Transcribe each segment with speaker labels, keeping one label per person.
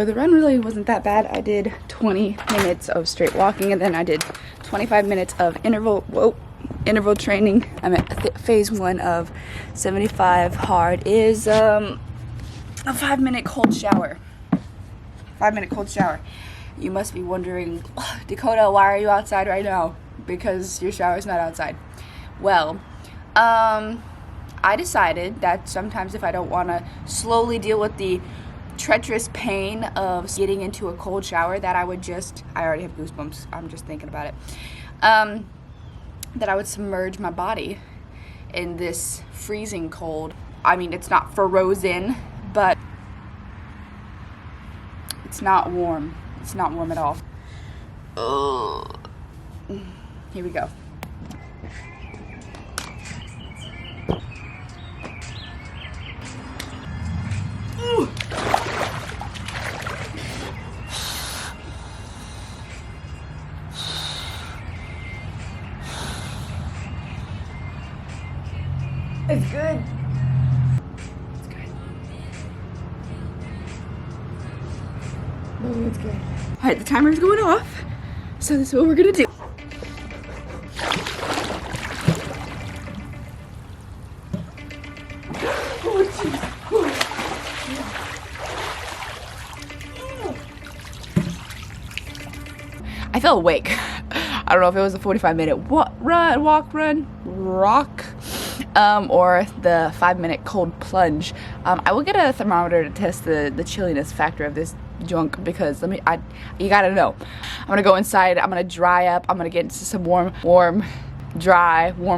Speaker 1: But the run really wasn't that bad. I did 20 minutes of straight walking, and then I did 25 minutes of interval training. I'm at phase 1 of 75 hard is a 5-minute cold shower. 5-minute cold shower. You must be wondering, Dakota, why are you outside right now? Because your shower is not outside. Well, I decided that sometimes if I don't want to slowly deal with the treacherous pain of getting into a cold shower, that I would just, I already have goosebumps, I'm just thinking about it, that I would submerge my body in this freezing cold. I mean, it's not frozen, but it's not warm. It's not warm at all. Ugh. Here we go. Ooh. It's good. It's good. Oh, it's good. All right, the timer's going off, so this is what we're gonna do. I feel awake. I don't know if it was a 45-minute walk, run, rock, or the 5-minute cold plunge. I will get a thermometer to test the chilliness factor of this junk, because you gotta know. I'm gonna go inside, I'm gonna dry up, I'm gonna get into some warm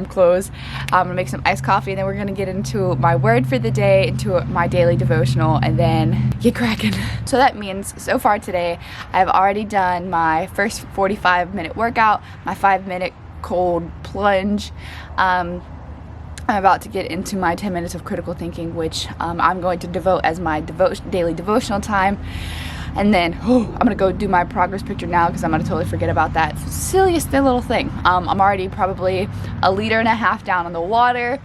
Speaker 1: clothes. I'm gonna make some iced coffee, and then we're gonna get into my word for the day, into my daily devotional, and then get cracking. So that means so far today, I've already done my first 45-minute workout, my 5-minute cold plunge. I'm about to get into my 10 minutes of critical thinking, which I'm going to devote as my daily devotional time. And then I'm gonna go do my progress picture now, because I'm gonna totally forget about that silliest little thing. I'm already probably 1.5 liters down on the water,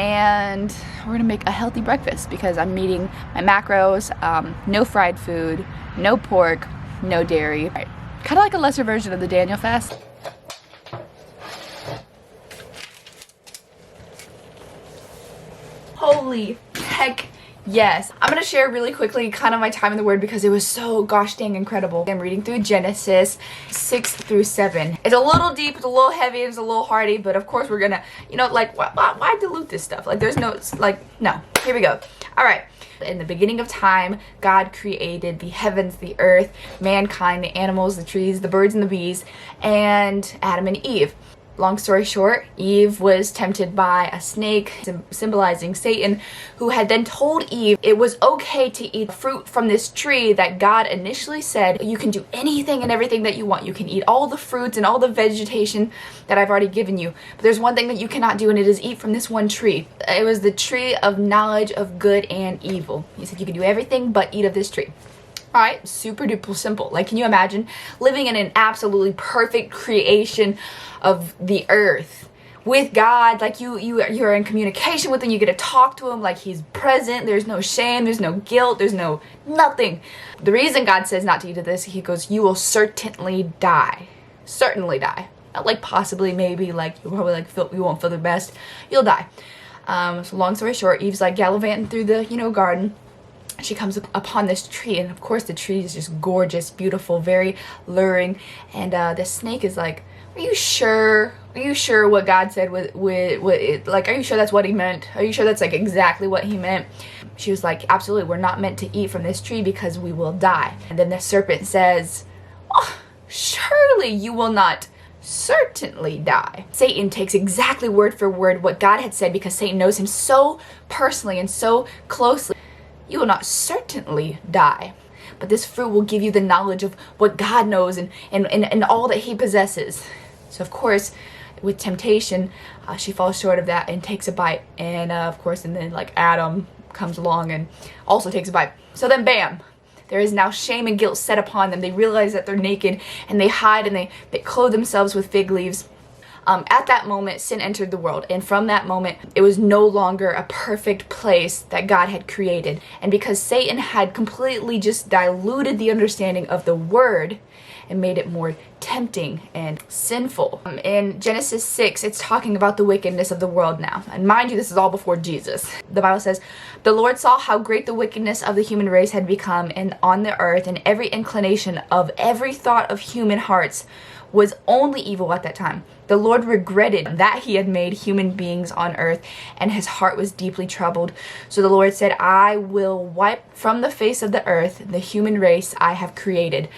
Speaker 1: and we're gonna make a healthy breakfast because I'm meeting my macros. No fried food, no pork, no dairy. Right. Kind of like a lesser version of the Daniel fast. Holy heck yes. I'm gonna share really quickly kind of my time in the Word, because it was so gosh dang incredible. I'm reading through Genesis 6 through 7. It's a little deep, it's a little heavy, it's a little hardy, but of course we're gonna, you know, like, why dilute this stuff? Like, there's no, like, no. Here we go. All right. In the beginning of time, God created the heavens, the earth, mankind, the animals, the trees, the birds, and the bees, and Adam and Eve. Long story short, Eve was tempted by a snake, symbolizing Satan, who had then told Eve it was okay to eat fruit from this tree that God initially said, you can do anything and everything that you want. You can eat all the fruits and all the vegetation that I've already given you. But there's one thing that you cannot do, and it is eat from this one tree. It was the tree of knowledge of good and evil. He said you can do everything but eat of this tree. All right, super duper simple. Like, can you imagine living in an absolutely perfect creation of the earth with God? Like, you're in communication with him, you get to talk to him like he's present. There's no shame, there's no guilt, there's no nothing. The reason God says not to eat of this, he goes, you will certainly die. Certainly die. Not like possibly, maybe, like you'll probably you won't feel the best. You'll die. So long story short, Eve's like gallivanting through the, garden. She comes upon this tree, and of course the tree is just gorgeous, beautiful, very luring, and the snake is like, are you sure what God said with like, are you sure that's what he meant? Are you sure that's like exactly what he meant? She was like, absolutely, we're not meant to eat from this tree because we will die. And then the serpent says, oh, surely you will not certainly die. Satan takes exactly word for word what God had said, because Satan knows him so personally and so closely. You will not certainly die, but this fruit will give you the knowledge of what God knows and all that he possesses. So of course, with temptation, she falls short of that and takes a bite. And of course, and then like Adam comes along and also takes a bite. So then bam, there is now shame and guilt set upon them. They realize that they're naked, and they hide, and they clothe themselves with fig leaves. At that moment, sin entered the world, and from that moment, it was no longer a perfect place that God had created. And because Satan had completely just diluted the understanding of the word and made it more tempting and sinful. In Genesis 6, it's talking about the wickedness of the world now. And mind you, this is all before Jesus. The Bible says, "The Lord saw how great the wickedness of the human race had become and on the earth, and every inclination of every thought of human hearts was only evil at that time. The Lord regretted that he had made human beings on earth, and his heart was deeply troubled. So the Lord said, I will wipe from the face of the earth the human race I have created."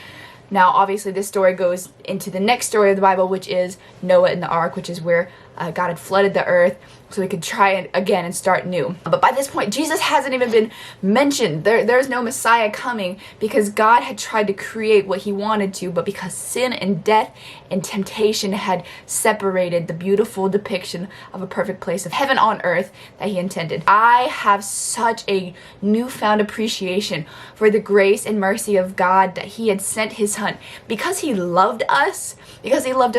Speaker 1: Now, obviously, this story goes into the next story of the Bible, which is Noah and the ark, which is where God had flooded the earth so we could try it again and start new. But by this point, Jesus hasn't even been mentioned. There's no Messiah coming because God had tried to create what he wanted to, but because sin and death and temptation had separated the beautiful depiction of a perfect place of heaven on earth that he intended. I have such a newfound appreciation for the grace and mercy of God that he had sent his son. Because he loved us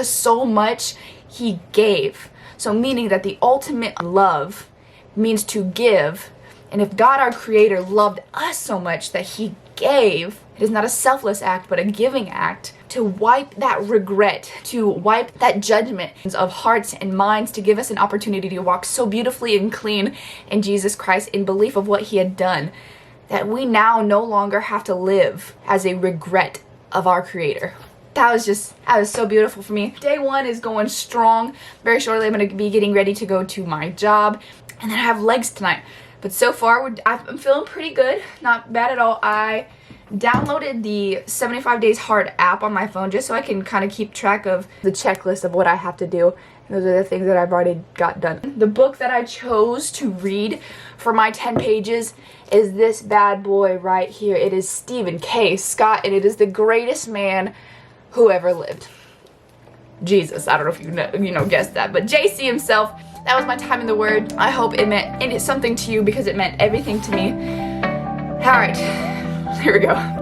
Speaker 1: so much, he gave. So meaning that the ultimate love means to give. And if God our creator loved us so much that he gave, it is not a selfless act but a giving act to wipe that regret, to wipe that judgment of hearts and minds, to give us an opportunity to walk so beautifully and clean in Jesus Christ in belief of what he had done, that we now no longer have to live as a regret of our creator. That was so beautiful for me. Day one is going strong. Very shortly, I'm going to be getting ready to go to my job. And then I have legs tonight. But so far, I'm feeling pretty good. Not bad at all. I downloaded the 75 Days Hard app on my phone just so I can kind of keep track of the checklist of what I have to do. Those are the things that I've already got done. The book that I chose to read for my 10 pages is this bad boy right here. It is Stephen K. Scott, and it is The Greatest Man Who Ever Lived. Jesus, I don't know if you guessed that, but JC himself. That was my time in the Word. I hope it meant something to you because it meant everything to me. All right, here we go.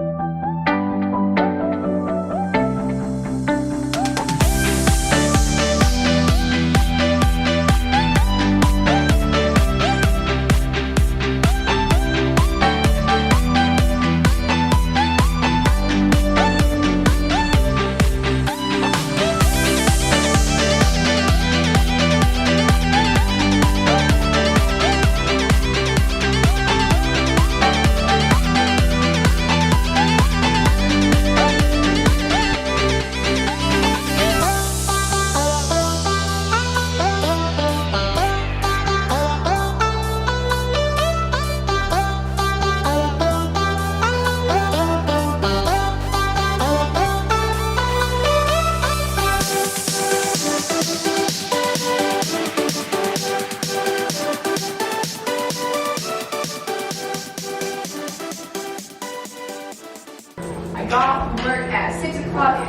Speaker 1: I got off from work at 6 o'clock,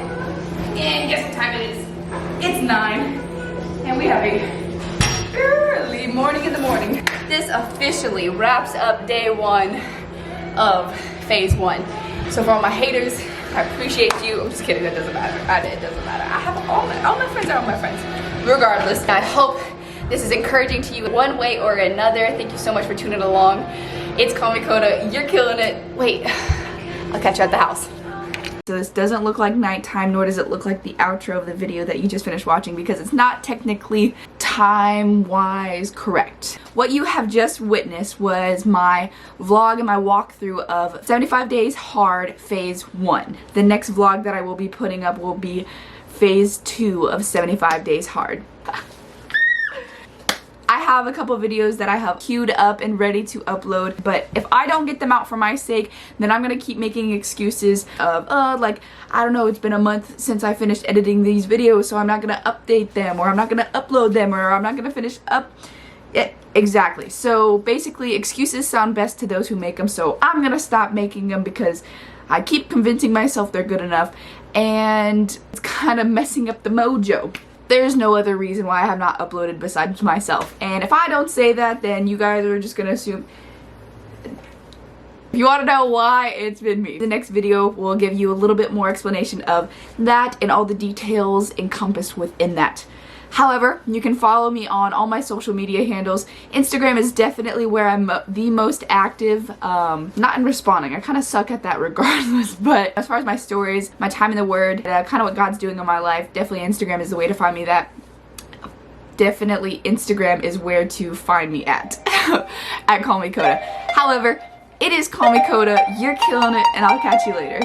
Speaker 1: and guess what time it is? It's 9, and we have a early morning in the morning. This officially wraps up day one of phase one. So for all my haters, I appreciate you. I'm just kidding, that doesn't matter. It doesn't matter. I have all my friends are all my friends. Regardless, I hope this is encouraging to you one way or another. Thank you so much for tuning along. It's Krazy Kota. You're killing it. Wait, I'll catch you at the house. So this doesn't look like nighttime, nor does it look like the outro of the video that you just finished watching because it's not technically time-wise correct. What you have just witnessed was my vlog and my walkthrough of 75 Days Hard Phase 1. The next vlog that I will be putting up will be Phase 2 of 75 Days Hard. I have a couple videos that I have queued up and ready to upload, but if I don't get them out for my sake, then I'm gonna keep making excuses of, like, I don't know, it's been a month since I finished editing these videos, so I'm not gonna update them, or I'm not gonna upload them, or I'm not gonna finish up. Yeah, exactly. So basically, excuses sound best to those who make them, so I'm gonna stop making them because I keep convincing myself they're good enough, and it's kind of messing up the mojo. There's no other reason why I have not uploaded besides myself. And if I don't say that, then you guys are just gonna assume. If you want to know why, it's been me. The next video will give you a little bit more explanation of that and all the details encompassed within that. However, you can follow me on all my social media handles. Instagram is definitely where I'm the most active, not in responding. I kind of suck at that regardless, but as far as my stories, my time in the Word, kind of what God's doing in my life, definitely Instagram is the way to find me. That definitely Instagram is where to find me at Call Me Kota. However, it is Call Me Kota. You're killing it, and I'll catch you later.